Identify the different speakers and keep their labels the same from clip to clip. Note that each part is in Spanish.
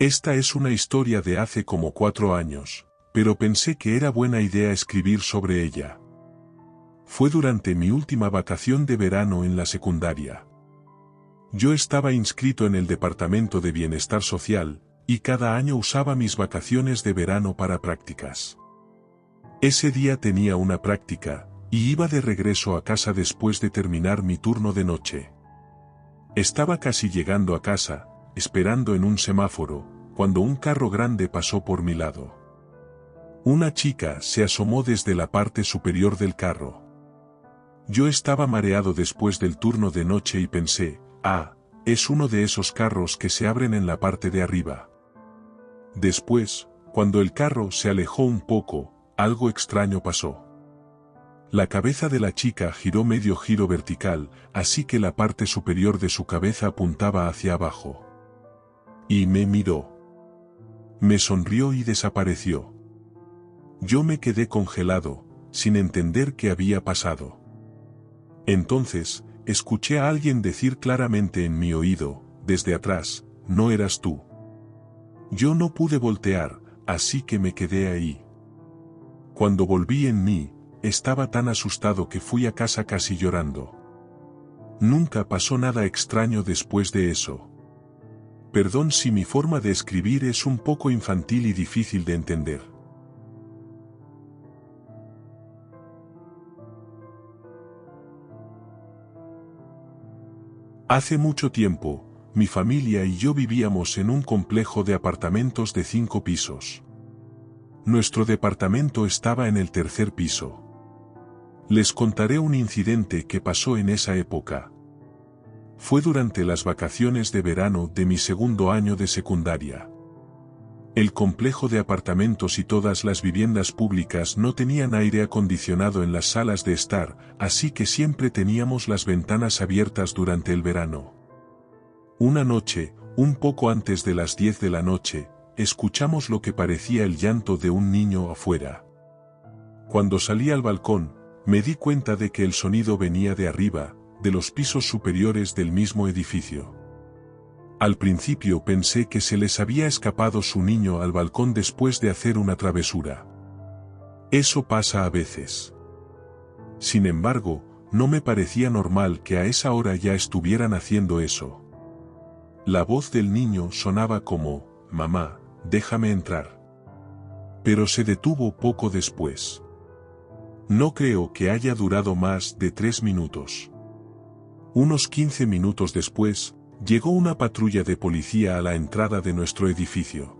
Speaker 1: Esta es una historia de hace como 4 años, pero pensé que era buena idea escribir sobre ella. Fue durante mi última vacación de verano en la secundaria. Yo estaba inscrito en el Departamento de Bienestar Social, y cada año usaba mis vacaciones de verano para prácticas. Ese día tenía una práctica, y iba de regreso a casa después de terminar mi turno de noche. Estaba casi llegando a casa, esperando en un semáforo, cuando un carro grande pasó por mi lado. Una chica se asomó desde la parte superior del carro. Yo estaba mareado después del turno de noche y pensé, es uno de esos carros que se abren en la parte de arriba. Después, cuando el carro se alejó un poco, algo extraño pasó. La cabeza de la chica giró medio giro vertical, así que la parte superior de su cabeza apuntaba hacia abajo. Y me miró. Me sonrió y desapareció. Yo me quedé congelado, sin entender qué había pasado. Entonces, escuché a alguien decir claramente en mi oído, desde atrás, no eras tú. Yo no pude voltear, así que me quedé ahí. Cuando volví en mí, estaba tan asustado que fui a casa casi llorando. Nunca pasó nada extraño después de eso. Perdón si mi forma de escribir es un poco infantil y difícil de entender. Hace mucho tiempo, mi familia y yo vivíamos en un complejo de apartamentos de 5 pisos. Nuestro departamento estaba en el tercer piso. Les contaré un incidente que pasó en esa época. Fue durante las vacaciones de verano de mi segundo año de secundaria. El complejo de apartamentos y todas las viviendas públicas no tenían aire acondicionado en las salas de estar, así que siempre teníamos las ventanas abiertas durante el verano. Una noche, un poco antes de las 10 de la noche, escuchamos lo que parecía el llanto de un niño afuera. Cuando salí al balcón, me di cuenta de que el sonido venía de arriba, de los pisos superiores del mismo edificio. Al principio pensé que se les había escapado su niño al balcón después de hacer una travesura. Eso pasa a veces. Sin embargo, no me parecía normal que a esa hora ya estuvieran haciendo eso. La voz del niño sonaba como, «Mamá, déjame entrar». Pero se detuvo poco después. No creo que haya durado más de 3 minutos. Unos 15 minutos después, llegó una patrulla de policía a la entrada de nuestro edificio.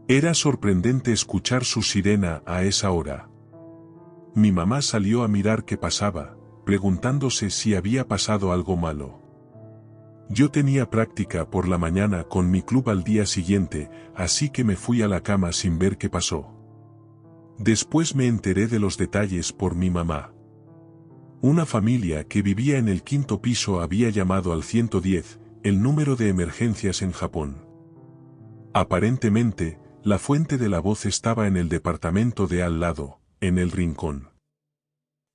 Speaker 1: Era sorprendente escuchar su sirena a esa hora. Mi mamá salió a mirar qué pasaba, preguntándose si había pasado algo malo. Yo tenía práctica por la mañana con mi club al día siguiente, así que me fui a la cama sin ver qué pasó. Después me enteré de los detalles por mi mamá. Una familia que vivía en el 5º piso había llamado al 110, el número de emergencias en Japón. Aparentemente, la fuente de la voz estaba en el departamento de al lado, en el rincón.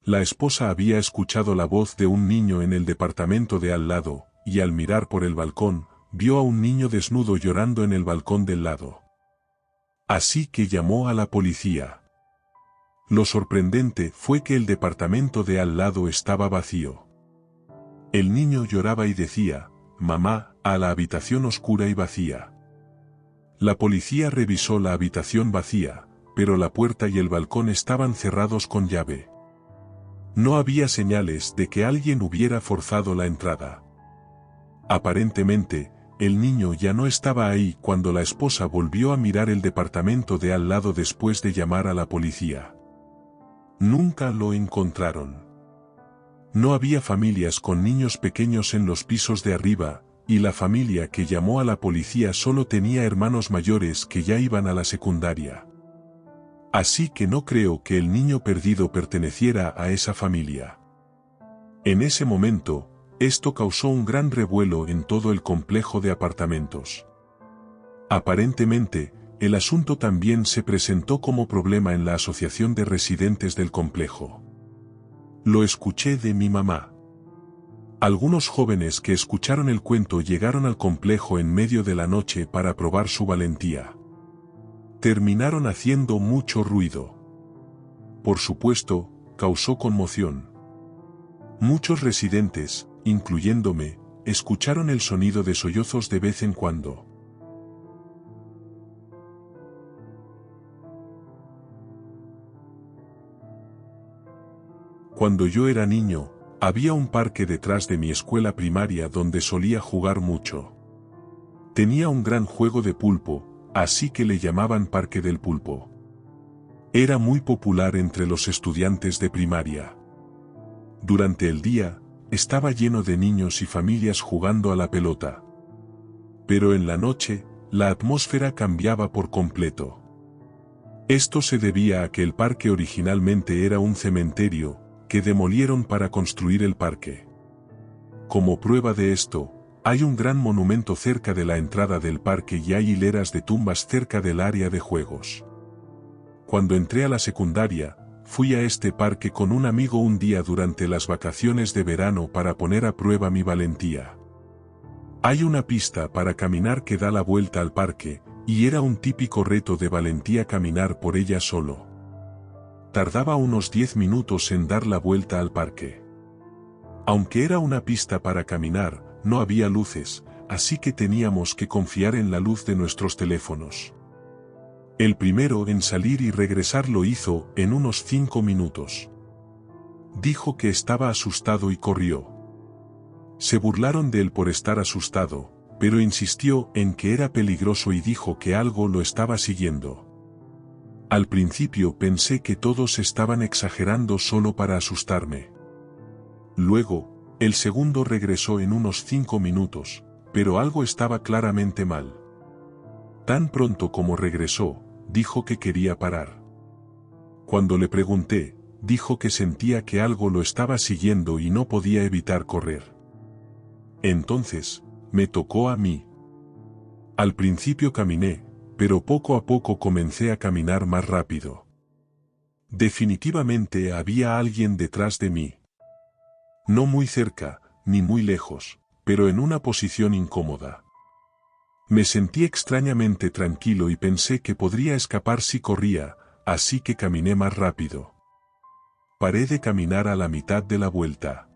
Speaker 1: La esposa había escuchado la voz de un niño en el departamento de al lado, y al mirar por el balcón, vio a un niño desnudo llorando en el balcón del lado. Así que llamó a la policía. Lo sorprendente fue que el departamento de al lado estaba vacío. El niño lloraba y decía, «Mamá», a la habitación oscura y vacía. La policía revisó la habitación vacía, pero la puerta y el balcón estaban cerrados con llave. No había señales de que alguien hubiera forzado la entrada. Aparentemente, el niño ya no estaba ahí cuando la esposa volvió a mirar el departamento de al lado después de llamar a la policía. Nunca lo encontraron. No había familias con niños pequeños en los pisos de arriba, y la familia que llamó a la policía solo tenía hermanos mayores que ya iban a la secundaria. Así que no creo que el niño perdido perteneciera a esa familia. En ese momento, esto causó un gran revuelo en todo el complejo de apartamentos. Aparentemente, el asunto también se presentó como problema en la asociación de residentes del complejo. Lo escuché de mi mamá. Algunos jóvenes que escucharon el cuento llegaron al complejo en medio de la noche para probar su valentía. Terminaron haciendo mucho ruido. Por supuesto, causó conmoción. Muchos residentes, incluyéndome, escucharon el sonido de sollozos de vez en cuando. Cuando yo era niño, había un parque detrás de mi escuela primaria donde solía jugar mucho. Tenía un gran juego de pulpo, así que le llamaban Parque del Pulpo. Era muy popular entre los estudiantes de primaria. Durante el día, estaba lleno de niños y familias jugando a la pelota. Pero en la noche, la atmósfera cambiaba por completo. Esto se debía a que el parque originalmente era un cementerio, que demolieron para construir el parque. Como prueba de esto, hay un gran monumento cerca de la entrada del parque y hay hileras de tumbas cerca del área de juegos. Cuando entré a la secundaria, fui a este parque con un amigo un día durante las vacaciones de verano para poner a prueba mi valentía. Hay una pista para caminar que da la vuelta al parque, y era un típico reto de valentía caminar por ella solo. Tardaba unos 10 minutos en dar la vuelta al parque. Aunque era una pista para caminar, no había luces, así que teníamos que confiar en la luz de nuestros teléfonos. El primero en salir y regresar lo hizo en unos 5 minutos. Dijo que estaba asustado y corrió. Se burlaron de él por estar asustado, pero insistió en que era peligroso y dijo que algo lo estaba siguiendo. Al principio pensé que todos estaban exagerando solo para asustarme. Luego, el segundo regresó en unos 5 minutos, pero algo estaba claramente mal. Tan pronto como regresó, dijo que quería parar. Cuando le pregunté, dijo que sentía que algo lo estaba siguiendo y no podía evitar correr. Entonces, me tocó a mí. Al principio caminé, pero poco a poco comencé a caminar más rápido. Definitivamente había alguien detrás de mí. No muy cerca, ni muy lejos, pero en una posición incómoda. Me sentí extrañamente tranquilo y pensé que podría escapar si corría, así que caminé más rápido. Paré de caminar a la mitad de la vuelta.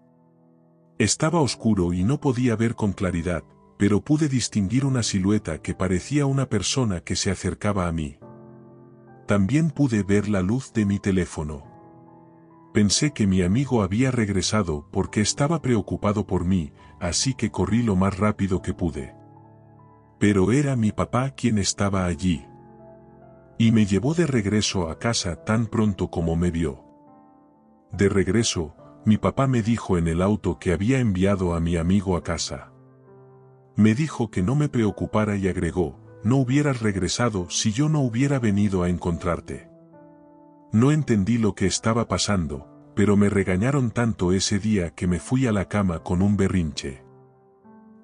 Speaker 1: Estaba oscuro y no podía ver con claridad, pero pude distinguir una silueta que parecía una persona que se acercaba a mí. También pude ver la luz de mi teléfono. Pensé que mi amigo había regresado porque estaba preocupado por mí, así que corrí lo más rápido que pude. Pero era mi papá quien estaba allí. Y me llevó de regreso a casa tan pronto como me vio. De regreso, mi papá me dijo en el auto que había enviado a mi amigo a casa. Me dijo que no me preocupara y agregó, no hubieras regresado si yo no hubiera venido a encontrarte. No entendí lo que estaba pasando, pero me regañaron tanto ese día que me fui a la cama con un berrinche.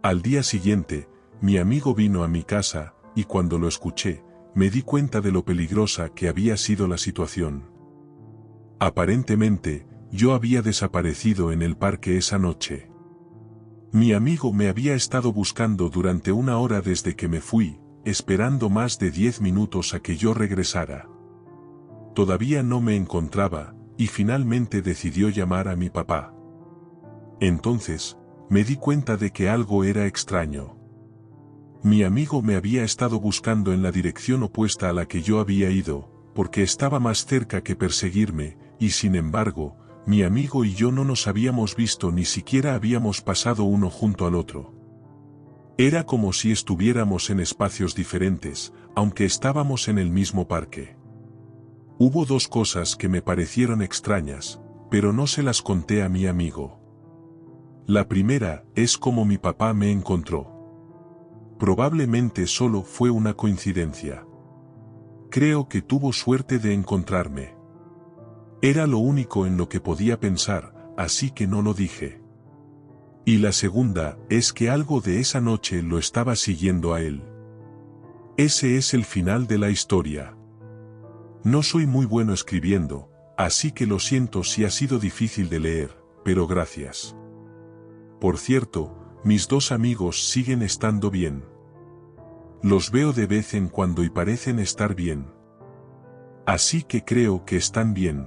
Speaker 1: Al día siguiente, mi amigo vino a mi casa, y cuando lo escuché, me di cuenta de lo peligrosa que había sido la situación. Aparentemente, yo había desaparecido en el parque esa noche. Mi amigo me había estado buscando durante 1 hora desde que me fui, esperando más de 10 minutos a que yo regresara. Todavía no me encontraba, y finalmente decidió llamar a mi papá. Entonces, me di cuenta de que algo era extraño. Mi amigo me había estado buscando en la dirección opuesta a la que yo había ido, porque estaba más cerca que perseguirme, y sin embargo, mi amigo y yo no nos habíamos visto ni siquiera habíamos pasado uno junto al otro. Era como si estuviéramos en espacios diferentes, aunque estábamos en el mismo parque. Hubo 2 cosas que me parecieron extrañas, pero no se las conté a mi amigo. La primera es cómo mi papá me encontró. Probablemente solo fue una coincidencia. Creo que tuvo suerte de encontrarme. Era lo único en lo que podía pensar, así que no lo dije. Y la segunda es que algo de esa noche lo estaba siguiendo a él. Ese es el final de la historia. No soy muy bueno escribiendo, así que lo siento si ha sido difícil de leer, pero gracias. Por cierto, mis dos amigos siguen estando bien. Los veo de vez en cuando y parecen estar bien. Así que creo que están bien.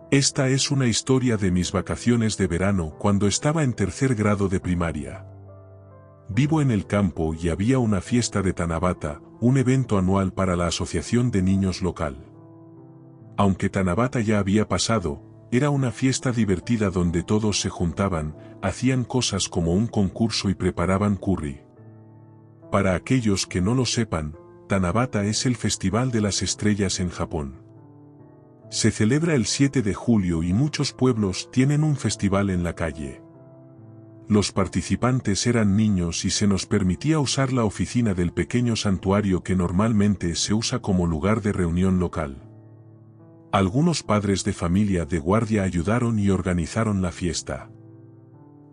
Speaker 1: Esta es una historia de mis vacaciones de verano cuando estaba en tercer grado de primaria. Vivo en el campo y había una fiesta de Tanabata, un evento anual para la asociación de niños local. Aunque Tanabata ya había pasado, era una fiesta divertida donde todos se juntaban, hacían cosas como un concurso y preparaban curry. Para aquellos que no lo sepan, Tanabata es el Festival de las Estrellas en Japón. Se celebra el 7 de julio y muchos pueblos tienen un festival en la calle. Los participantes eran niños y se nos permitía usar la oficina del pequeño santuario que normalmente se usa como lugar de reunión local. Algunos padres de familia de guardia ayudaron y organizaron la fiesta.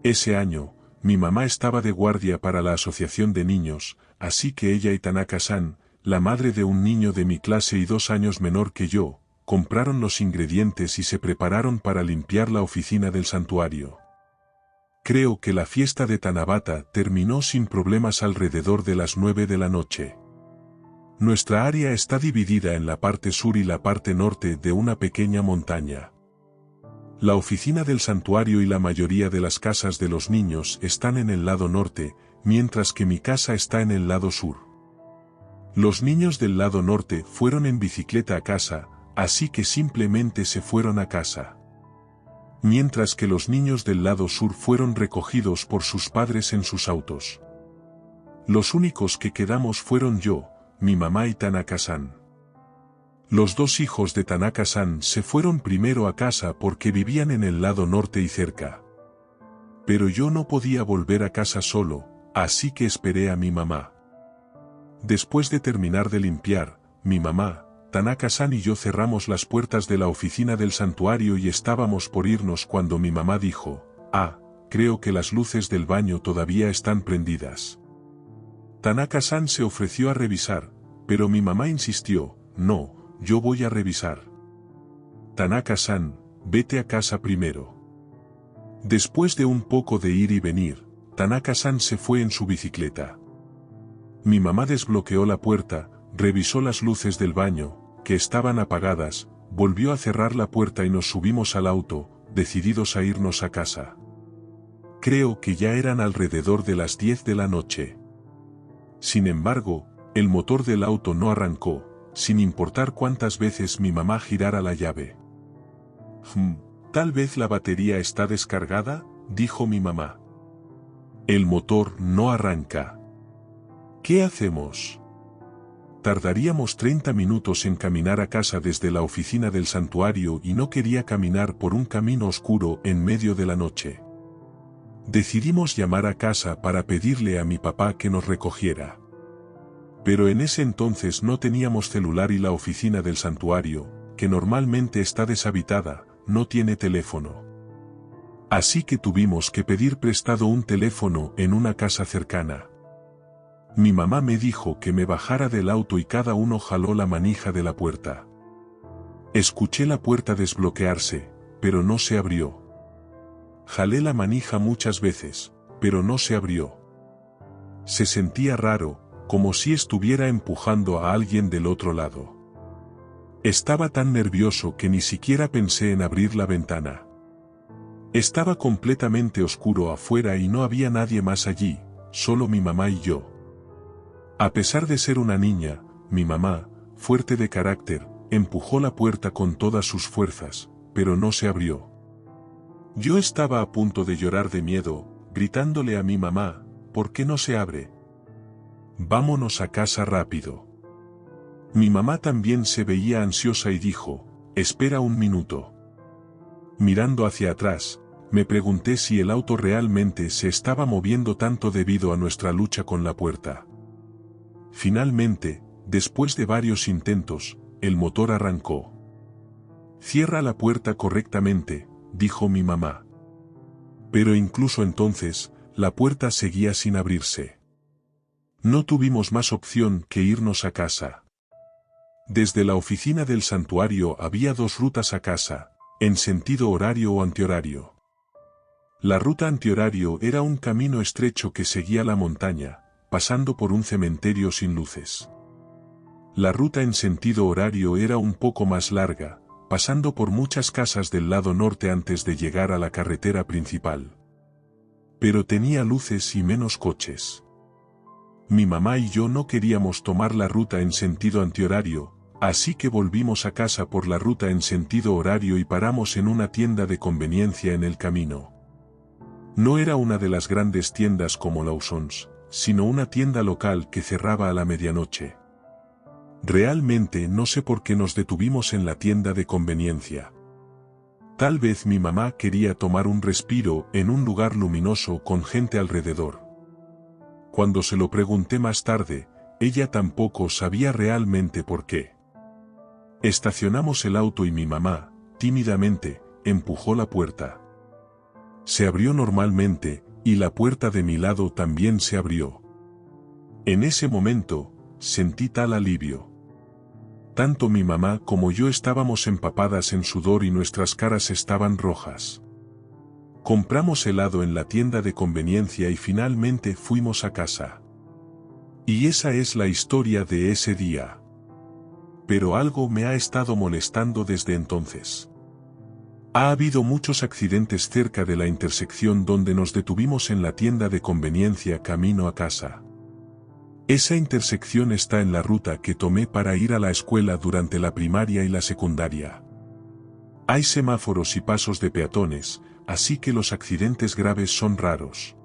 Speaker 1: Ese año, mi mamá estaba de guardia para la asociación de niños, así que ella y Tanaka-san, la madre de un niño de mi clase y 2 años menor que yo, compraron los ingredientes y se prepararon para limpiar la oficina del santuario. Creo que la fiesta de Tanabata terminó sin problemas alrededor de las 9 de la noche. Nuestra área está dividida en la parte sur y la parte norte de una pequeña montaña. La oficina del santuario y la mayoría de las casas de los niños están en el lado norte, mientras que mi casa está en el lado sur. Los niños del lado norte fueron en bicicleta a casa, así que simplemente se fueron a casa. Mientras que los niños del lado sur fueron recogidos por sus padres en sus autos. Los únicos que quedamos fueron yo, mi mamá y Tanaka-san. Los 2 hijos de Tanaka-san se fueron primero a casa porque vivían en el lado norte y cerca. Pero yo no podía volver a casa solo, así que esperé a mi mamá. Después de terminar de limpiar, mi mamá, Tanaka-san y yo cerramos las puertas de la oficina del santuario y estábamos por irnos cuando mi mamá dijo, creo que las luces del baño todavía están prendidas. Tanaka-san se ofreció a revisar, pero mi mamá insistió, no, yo voy a revisar. Tanaka-san, vete a casa primero. Después de un poco de ir y venir, Tanaka-san se fue en su bicicleta. Mi mamá desbloqueó la puerta, revisó las luces del baño, que estaban apagadas, volvió a cerrar la puerta y nos subimos al auto, decididos a irnos a casa. Creo que ya eran alrededor de las 10 de la noche. Sin embargo, el motor del auto no arrancó, sin importar cuántas veces mi mamá girara la llave. Tal vez la batería está descargada, dijo mi mamá. El motor no arranca. ¿Qué hacemos? Tardaríamos 30 minutos en caminar a casa desde la oficina del santuario y no quería caminar por un camino oscuro en medio de la noche. Decidimos llamar a casa para pedirle a mi papá que nos recogiera. Pero en ese entonces no teníamos celular y la oficina del santuario, que normalmente está deshabitada, no tiene teléfono. Así que tuvimos que pedir prestado un teléfono en una casa cercana. Mi mamá me dijo que me bajara del auto y cada uno jaló la manija de la puerta. Escuché la puerta desbloquearse, pero no se abrió. Jalé la manija muchas veces, pero no se abrió. Se sentía raro, como si estuviera empujando a alguien del otro lado. Estaba tan nervioso que ni siquiera pensé en abrir la ventana. Estaba completamente oscuro afuera y no había nadie más allí, solo mi mamá y yo. A pesar de ser una niña, mi mamá, fuerte de carácter, empujó la puerta con todas sus fuerzas, pero no se abrió. Yo estaba a punto de llorar de miedo, gritándole a mi mamá, ¿por qué no se abre? Vámonos a casa rápido. Mi mamá también se veía ansiosa y dijo, espera un minuto. Mirando hacia atrás, me pregunté si el auto realmente se estaba moviendo tanto debido a nuestra lucha con la puerta. Finalmente, después de varios intentos, el motor arrancó. Cierra la puerta correctamente, dijo mi mamá. Pero incluso entonces, la puerta seguía sin abrirse. No tuvimos más opción que irnos a casa. Desde la oficina del santuario había dos rutas a casa, en sentido horario o antihorario. La ruta antihorario era un camino estrecho que seguía la montaña, pasando por un cementerio sin luces. La ruta en sentido horario era un poco más larga, pasando por muchas casas del lado norte antes de llegar a la carretera principal. Pero tenía luces y menos coches. Mi mamá y yo no queríamos tomar la ruta en sentido antihorario, así que volvimos a casa por la ruta en sentido horario y paramos en una tienda de conveniencia en el camino. No era una de las grandes tiendas como Lawson's, sino una tienda local que cerraba a la medianoche. Realmente no sé por qué nos detuvimos en la tienda de conveniencia. Tal vez mi mamá quería tomar un respiro en un lugar luminoso con gente alrededor. Cuando se lo pregunté más tarde, ella tampoco sabía realmente por qué. Estacionamos el auto y mi mamá, tímidamente, empujó la puerta. Se abrió normalmente, y la puerta de mi lado también se abrió. En ese momento, sentí tal alivio. Tanto mi mamá como yo estábamos empapadas en sudor y nuestras caras estaban rojas. Compramos helado en la tienda de conveniencia y finalmente fuimos a casa. Y esa es la historia de ese día. Pero algo me ha estado molestando desde entonces. Ha habido muchos accidentes cerca de la intersección donde nos detuvimos en la tienda de conveniencia camino a casa. Esa intersección está en la ruta que tomé para ir a la escuela durante la primaria y la secundaria. Hay semáforos y pasos de peatones, así que los accidentes graves son raros.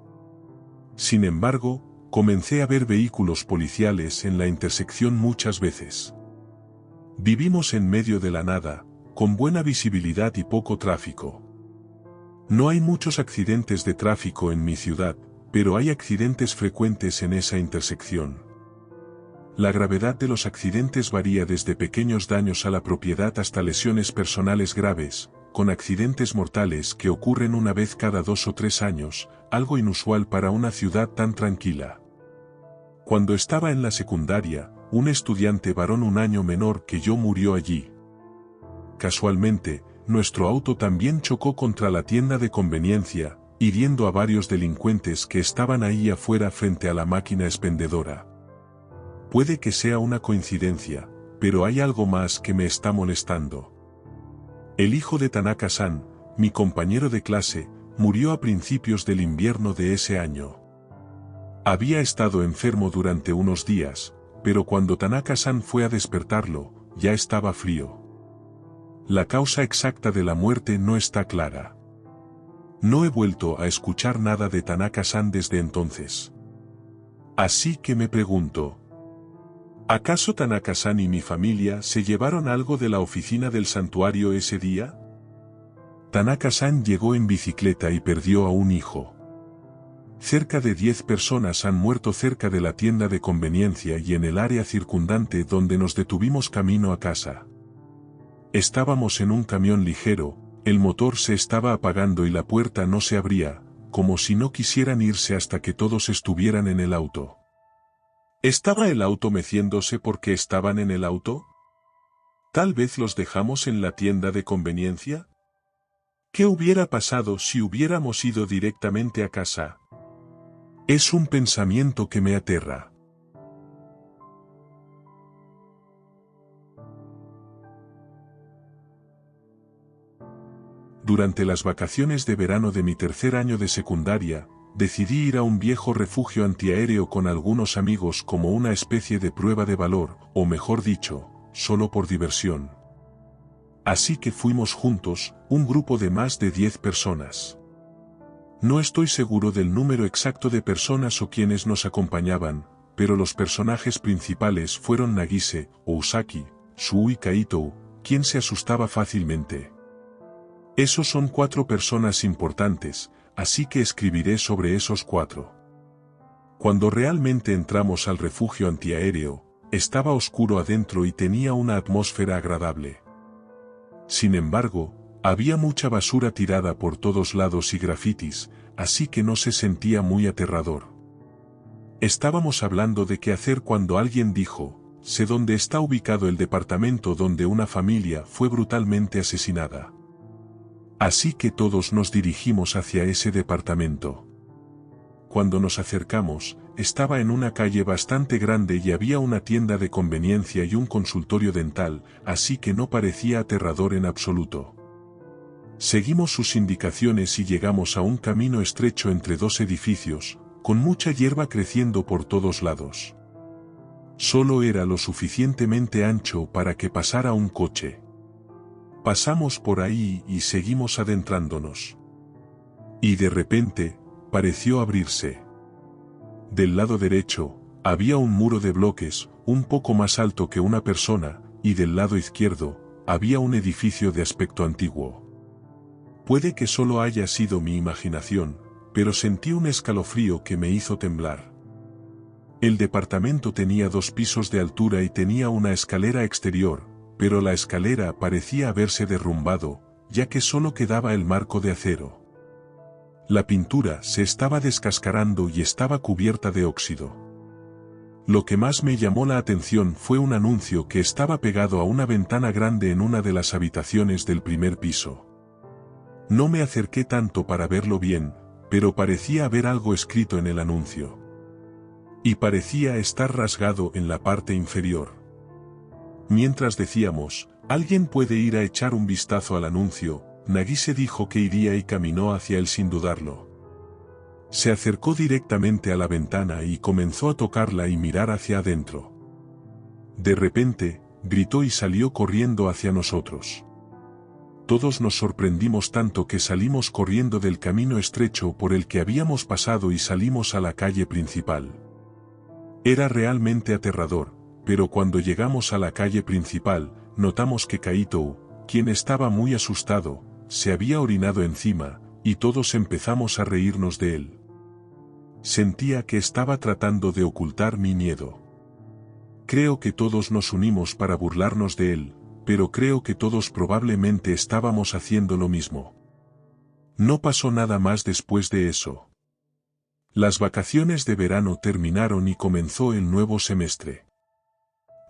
Speaker 1: Sin embargo, comencé a ver vehículos policiales en la intersección muchas veces. Vivimos en medio de la nada, con buena visibilidad y poco tráfico. No hay muchos accidentes de tráfico en mi ciudad, pero hay accidentes frecuentes en esa intersección. La gravedad de los accidentes varía desde pequeños daños a la propiedad hasta lesiones personales graves, con accidentes mortales que ocurren una vez cada 2 o 3 años, algo inusual para una ciudad tan tranquila. Cuando estaba en la secundaria, un estudiante varón un año menor que yo murió allí. Casualmente, nuestro auto también chocó contra la tienda de conveniencia, hiriendo a varios delincuentes que estaban ahí afuera frente a la máquina expendedora. Puede que sea una coincidencia, pero hay algo más que me está molestando. El hijo de Tanaka-san, mi compañero de clase, murió a principios del invierno de ese año. Había estado enfermo durante unos días, pero cuando Tanaka-san fue a despertarlo, ya estaba frío. La causa exacta de la muerte no está clara. No he vuelto a escuchar nada de Tanaka-san desde entonces. Así que me pregunto, ¿acaso Tanaka-san y mi familia se llevaron algo de la oficina del santuario ese día? Tanaka-san llegó en bicicleta y perdió a un hijo. Cerca de 10 personas han muerto cerca de la tienda de conveniencia y en el área circundante donde nos detuvimos camino a casa. Estábamos en un camión ligero, el motor se estaba apagando y la puerta no se abría, como si no quisieran irse hasta que todos estuvieran en el auto. ¿Estaba el auto meciéndose porque estaban en el auto? ¿Tal vez los dejamos en la tienda de conveniencia? ¿Qué hubiera pasado si hubiéramos ido directamente a casa? Es un pensamiento que me aterra. Durante las vacaciones de verano de mi tercer año de secundaria, decidí ir a un viejo refugio antiaéreo con algunos amigos como una especie de prueba de valor, o mejor dicho, solo por diversión. Así que fuimos juntos, un grupo de más de 10 personas. No estoy seguro del número exacto de personas o quienes nos acompañaban, pero los personajes principales fueron Nagise, Ousaki, Suu y Kaito, quien se asustaba fácilmente. Esos son 4 personas importantes, así que escribiré sobre esos 4. Cuando realmente entramos al refugio antiaéreo, estaba oscuro adentro y tenía una atmósfera agradable. Sin embargo, había mucha basura tirada por todos lados y grafitis, así que no se sentía muy aterrador. Estábamos hablando de qué hacer cuando alguien dijo, sé dónde está ubicado el departamento donde una familia fue brutalmente asesinada. Así que todos nos dirigimos hacia ese departamento. Cuando nos acercamos, estaba en una calle bastante grande y había una tienda de conveniencia y un consultorio dental, así que no parecía aterrador en absoluto. Seguimos sus indicaciones y llegamos a un camino estrecho entre dos edificios, con mucha hierba creciendo por todos lados. Solo era lo suficientemente ancho para que pasara un coche. Pasamos por ahí y seguimos adentrándonos. Y de repente, pareció abrirse. Del lado derecho, había un muro de bloques, un poco más alto que una persona, y del lado izquierdo, había un edificio de aspecto antiguo. Puede que solo haya sido mi imaginación, pero sentí un escalofrío que me hizo temblar. El departamento tenía 2 pisos de altura y tenía una escalera exterior, pero la escalera parecía haberse derrumbado, ya que solo quedaba el marco de acero. La pintura se estaba descascarando y estaba cubierta de óxido. Lo que más me llamó la atención fue un anuncio que estaba pegado a una ventana grande en una de las habitaciones del primer piso. No me acerqué tanto para verlo bien, pero parecía haber algo escrito en el anuncio. Y parecía estar rasgado en la parte inferior. Mientras decíamos, ¿alguien puede ir a echar un vistazo al anuncio?, Nagise dijo que iría y caminó hacia él sin dudarlo. Se acercó directamente a la ventana y comenzó a tocarla y mirar hacia adentro. De repente, gritó y salió corriendo hacia nosotros. Todos nos sorprendimos tanto que salimos corriendo del camino estrecho por el que habíamos pasado y salimos a la calle principal. Era realmente aterrador, pero cuando llegamos a la calle principal, notamos que Kaito, quien estaba muy asustado, se había orinado encima, y todos empezamos a reírnos de él. Sentía que estaba tratando de ocultar mi miedo. Creo que todos nos unimos para burlarnos de él, pero creo que todos probablemente estábamos haciendo lo mismo. No pasó nada más después de eso. Las vacaciones de verano terminaron y comenzó el nuevo semestre.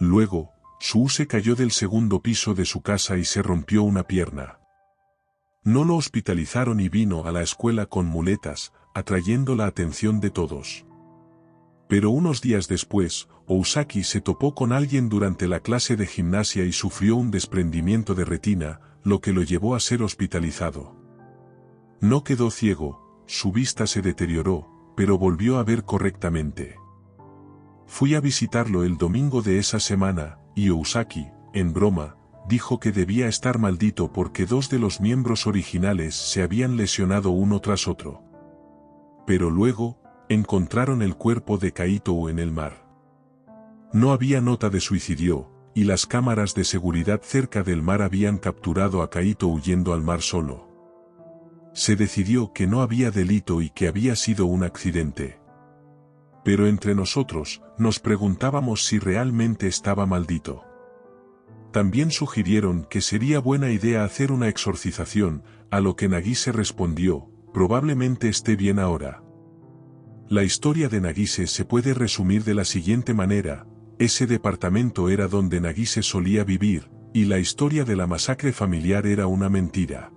Speaker 1: Luego, Suu se cayó del segundo piso de su casa y se rompió una pierna. No lo hospitalizaron y vino a la escuela con muletas, atrayendo la atención de todos. Pero unos días después, Ousaki se topó con alguien durante la clase de gimnasia y sufrió un desprendimiento de retina, lo que lo llevó a ser hospitalizado. No quedó ciego, su vista se deterioró, pero volvió a ver correctamente. Fui a visitarlo el domingo de esa semana, y Ousaki, en broma, dijo que debía estar maldito porque 2 de los miembros originales se habían lesionado uno tras otro. Pero luego, encontraron el cuerpo de Kaito en el mar. No había nota de suicidio, y las cámaras de seguridad cerca del mar habían capturado a Kaito huyendo al mar solo. Se decidió que no había delito y que había sido un accidente. Pero entre nosotros, nos preguntábamos si realmente estaba maldito. También sugirieron que sería buena idea hacer una exorcización, a lo que Nagise respondió, probablemente esté bien ahora. La historia de Nagise se puede resumir de la siguiente manera: ese departamento era donde Nagise solía vivir, y la historia de la masacre familiar era una mentira.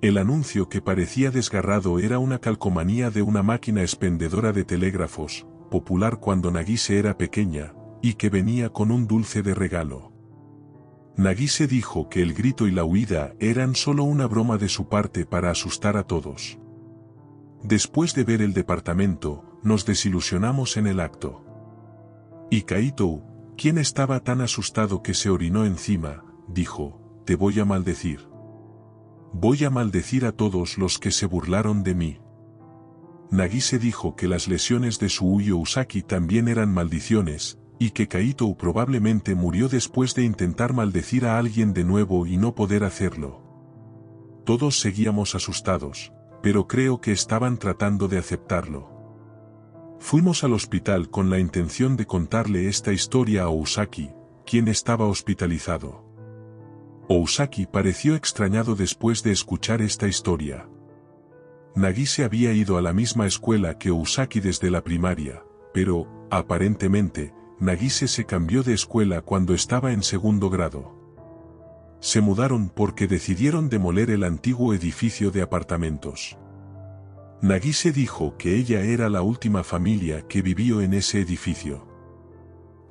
Speaker 1: El anuncio que parecía desgarrado era una calcomanía de una máquina expendedora de telégrafos, popular cuando Nagise era pequeña, y que venía con un dulce de regalo. Nagise dijo que el grito y la huida eran solo una broma de su parte para asustar a todos. Después de ver el departamento, nos desilusionamos en el acto. Y Kaito, quien estaba tan asustado que se orinó encima, dijo: «Te voy a maldecir. Voy a maldecir a todos los que se burlaron de mí». Nagise dijo que las lesiones de Suu y Ousaki también eran maldiciones, y que Kaito probablemente murió después de intentar maldecir a alguien de nuevo y no poder hacerlo. Todos seguíamos asustados, pero creo que estaban tratando de aceptarlo. Fuimos al hospital con la intención de contarle esta historia a Ousaki, quien estaba hospitalizado. Ousaki pareció extrañado después de escuchar esta historia. Nagise había ido a la misma escuela que Ousaki desde la primaria, pero, aparentemente, Nagise se cambió de escuela cuando estaba en segundo grado. Se mudaron porque decidieron demoler el antiguo edificio de apartamentos. Nagise dijo que ella era la última familia que vivió en ese edificio.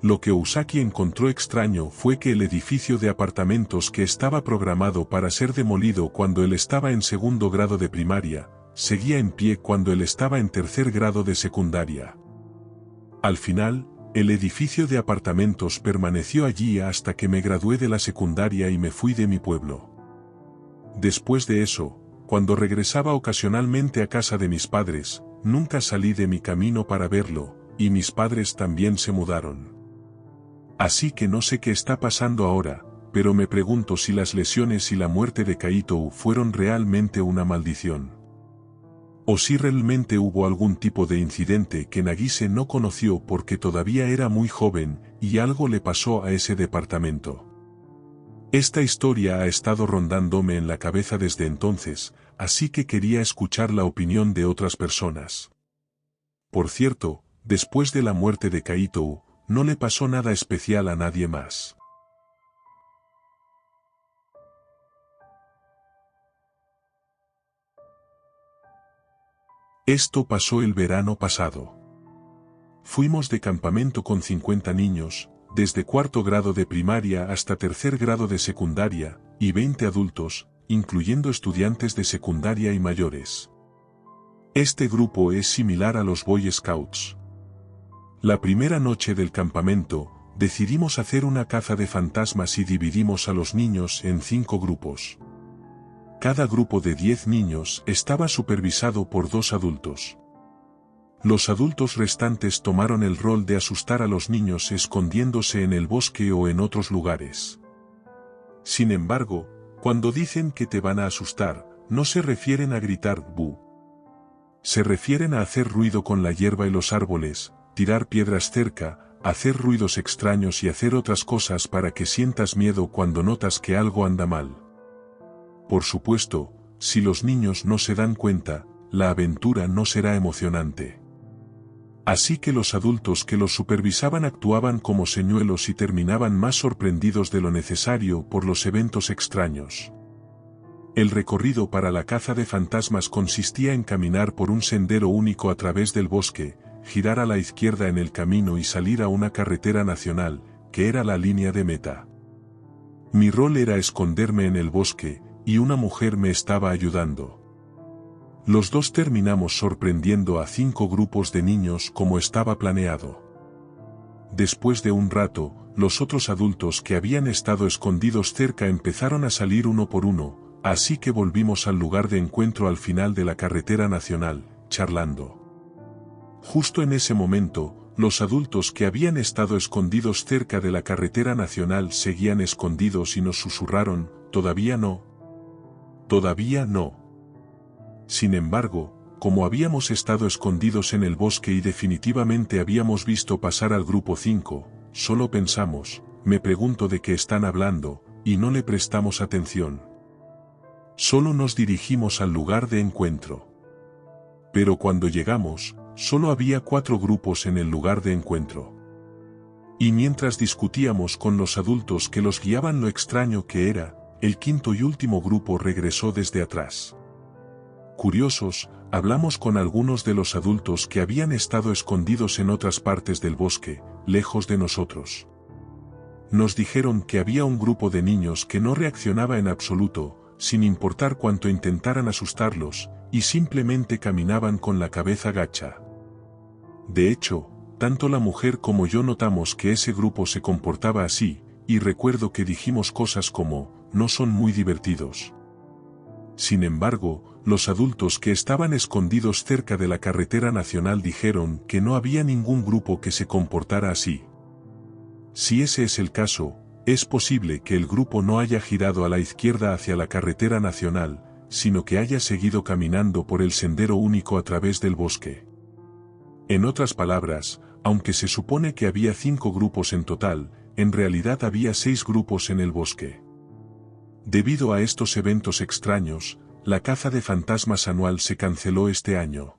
Speaker 1: Lo que Usaki encontró extraño fue que el edificio de apartamentos que estaba programado para ser demolido cuando él estaba en segundo grado de primaria, seguía en pie cuando él estaba en tercer grado de secundaria. Al final, el edificio de apartamentos permaneció allí hasta que me gradué de la secundaria y me fui de mi pueblo. Después de eso, cuando regresaba ocasionalmente a casa de mis padres, nunca salí de mi camino para verlo, y mis padres también se mudaron. Así que no sé qué está pasando ahora, pero me pregunto si las lesiones y la muerte de Kaito fueron realmente una maldición. O si realmente hubo algún tipo de incidente que Nagise no conoció porque todavía era muy joven y algo le pasó a ese departamento. Esta historia ha estado rondándome en la cabeza desde entonces, así que quería escuchar la opinión de otras personas. Por cierto, después de la muerte de Kaito, no le pasó nada especial a nadie más. Esto pasó el verano pasado. Fuimos de campamento con 50 niños, desde cuarto grado de primaria hasta tercer grado de secundaria, y 20 adultos, incluyendo estudiantes de secundaria y mayores. Este grupo es similar a los Boy Scouts. La primera noche del campamento, decidimos hacer una caza de fantasmas y dividimos a los niños en 5 grupos. Cada grupo de 10 niños estaba supervisado por 2 adultos. Los adultos restantes tomaron el rol de asustar a los niños escondiéndose en el bosque o en otros lugares. Sin embargo, cuando dicen que te van a asustar, no se refieren a gritar "bu". Se refieren a hacer ruido con la hierba y los árboles, tirar piedras cerca, hacer ruidos extraños y hacer otras cosas para que sientas miedo cuando notas que algo anda mal. Por supuesto, si los niños no se dan cuenta, la aventura no será emocionante. Así que los adultos que los supervisaban actuaban como señuelos y terminaban más sorprendidos de lo necesario por los eventos extraños. El recorrido para la caza de fantasmas consistía en caminar por un sendero único a través del bosque, girar a la izquierda en el camino y salir a una carretera nacional, que era la línea de meta. Mi rol era esconderme en el bosque, y una mujer me estaba ayudando. Los dos terminamos sorprendiendo a 5 grupos de niños como estaba planeado. Después de un rato, los otros adultos que habían estado escondidos cerca empezaron a salir uno por uno, así que volvimos al lugar de encuentro al final de la carretera nacional, charlando. Justo en ese momento, los adultos que habían estado escondidos cerca de la carretera nacional seguían escondidos y nos susurraron, "Todavía no. Todavía no". Sin embargo, como habíamos estado escondidos en el bosque y definitivamente habíamos visto pasar al grupo 5, solo pensamos, me pregunto de qué están hablando, y no le prestamos atención. Solo nos dirigimos al lugar de encuentro. Pero cuando llegamos, solo había 4 grupos en el lugar de encuentro. Y mientras discutíamos con los adultos que los guiaban lo extraño que era, el quinto y último grupo regresó desde atrás. Curiosos, hablamos con algunos de los adultos que habían estado escondidos en otras partes del bosque, lejos de nosotros. Nos dijeron que había un grupo de niños que no reaccionaba en absoluto, sin importar cuánto intentaran asustarlos, y simplemente caminaban con la cabeza gacha. De hecho, tanto la mujer como yo notamos que ese grupo se comportaba así, y recuerdo que dijimos cosas como, "no son muy divertidos". Sin embargo, los adultos que estaban escondidos cerca de la carretera nacional dijeron que no había ningún grupo que se comportara así. Si ese es el caso, es posible que el grupo no haya girado a la izquierda hacia la carretera nacional, sino que haya seguido caminando por el sendero único a través del bosque. En otras palabras, aunque se supone que había 5 grupos en total, en realidad había 6 grupos en el bosque. Debido a estos eventos extraños, la caza de fantasmas anual se canceló este año.